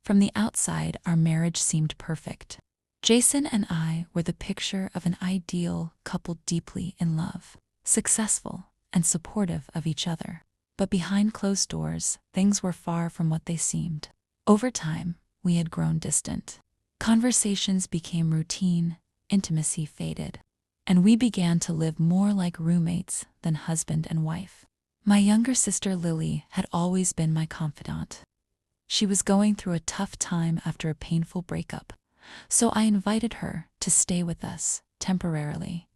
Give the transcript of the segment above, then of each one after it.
From the outside, our marriage seemed perfect. Jason and I were the picture of an ideal couple deeply in love, successful, and supportive of each other. But behind closed doors, things were far from what they seemed. Over time, we had grown distant. Conversations became routine, intimacy faded, and we began to live more like roommates than husband and wife. My younger sister Lily had always been my confidant. She was going through a tough time after a painful breakup, so I invited her to stay with us temporarily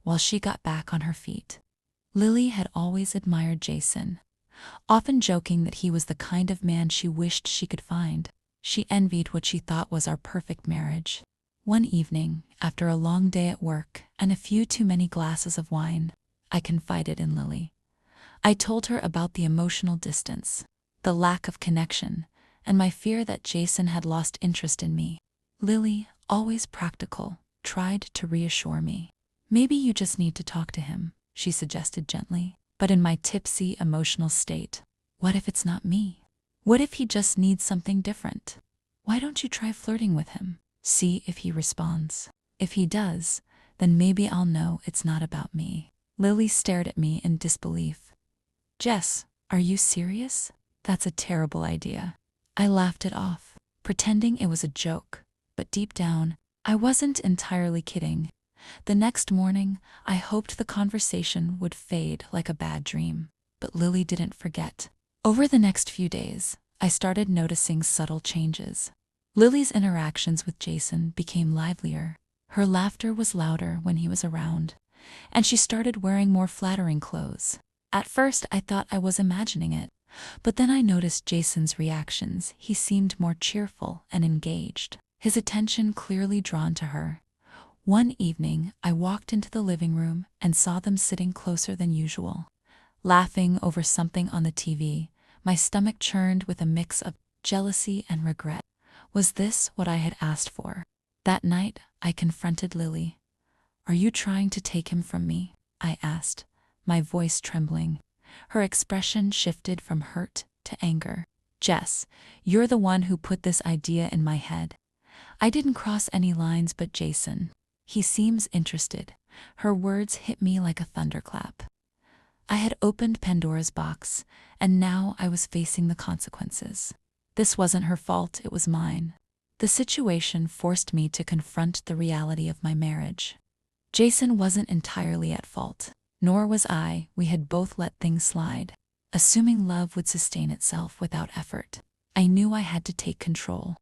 while she got back on her feet. Lily had always admired Jason, often joking that he was the kind of man she wished she could find. She envied what she thought was our perfect marriage. One evening, after a long day at work and a few too many glasses of wine, I confided in Lily. I told her about the emotional distance, the lack of connection, and my fear that Jason had lost interest in me. Lily, always practical, tried to reassure me. "Maybe you just need to talk to him," she suggested gently. But in my tipsy, emotional state, what if it's not me? What if he just needs something different? Why don't you try flirting with him? See if he responds. If he does, then maybe I'll know it's not about me. Lily stared at me in disbelief. "Jess, are you serious? That's a terrible idea." I laughed it off, pretending it was a joke, but deep down, I wasn't entirely kidding. The next morning, I hoped the conversation would fade like a bad dream, but Lily didn't forget. Over the next few days, I started noticing subtle changes. Lily's interactions with Jason became livelier. Her laughter was louder when he was around, and she started wearing more flattering clothes. At first, I thought I was imagining it, but then I noticed Jason's reactions. He seemed more cheerful and engaged, his attention clearly drawn to her. One evening, I walked into the living room and saw them sitting closer than usual, laughing over something on the TV. My stomach churned with a mix of jealousy and regret. Was this what I had asked for? That night, I confronted Lily. "Are you trying to take him from me?" I asked, my voice trembling. Her expression shifted from hurt to anger. "Jess, you're the one who put this idea in my head. I didn't cross any lines, but Jason. He seems interested." Her words hit me like a thunderclap. I had opened Pandora's box, and now I was facing the consequences. This wasn't her fault, it was mine. The situation forced me to confront the reality of my marriage. Jason wasn't entirely at fault, nor was I. We had both let things slide, assuming love would sustain itself without effort. I knew I had to take control.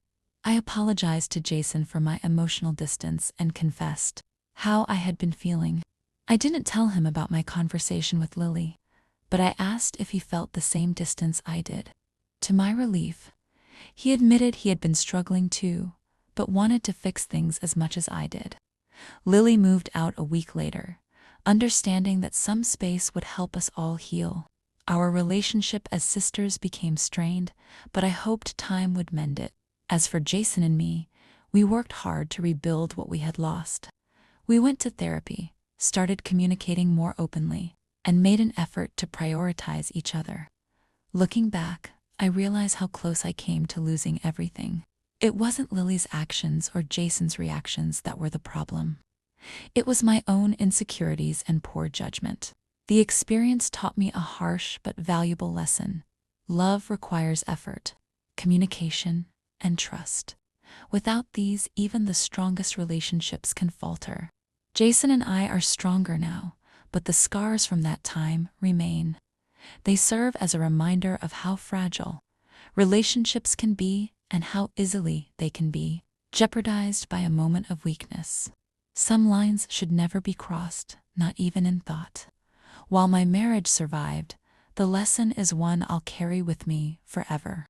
I apologized to Jason for my emotional distance and confessed how I had been feeling. I didn't tell him about my conversation with Lily, but I asked if he felt the same distance I did. To my relief, he admitted he had been struggling too, but wanted to fix things as much as I did. Lily moved out a week later, understanding that some space would help us all heal. Our relationship as sisters became strained, but I hoped time would mend it. As for Jason and me, we worked hard to rebuild what we had lost. We went to therapy, started communicating more openly, and made an effort to prioritize each other. Looking back, I realize how close I came to losing everything. It wasn't Lily's actions or Jason's reactions that were the problem. It was my own insecurities and poor judgment. The experience taught me a harsh but valuable lesson. Love requires effort, communication, and trust. Without these, even the strongest relationships can falter. Jason and I are stronger now, but the scars from that time remain. They serve as a reminder of how fragile relationships can be and how easily they can be jeopardized by a moment of weakness. Some lines should never be crossed, not even in thought. While my marriage survived, the lesson is one I'll carry with me forever.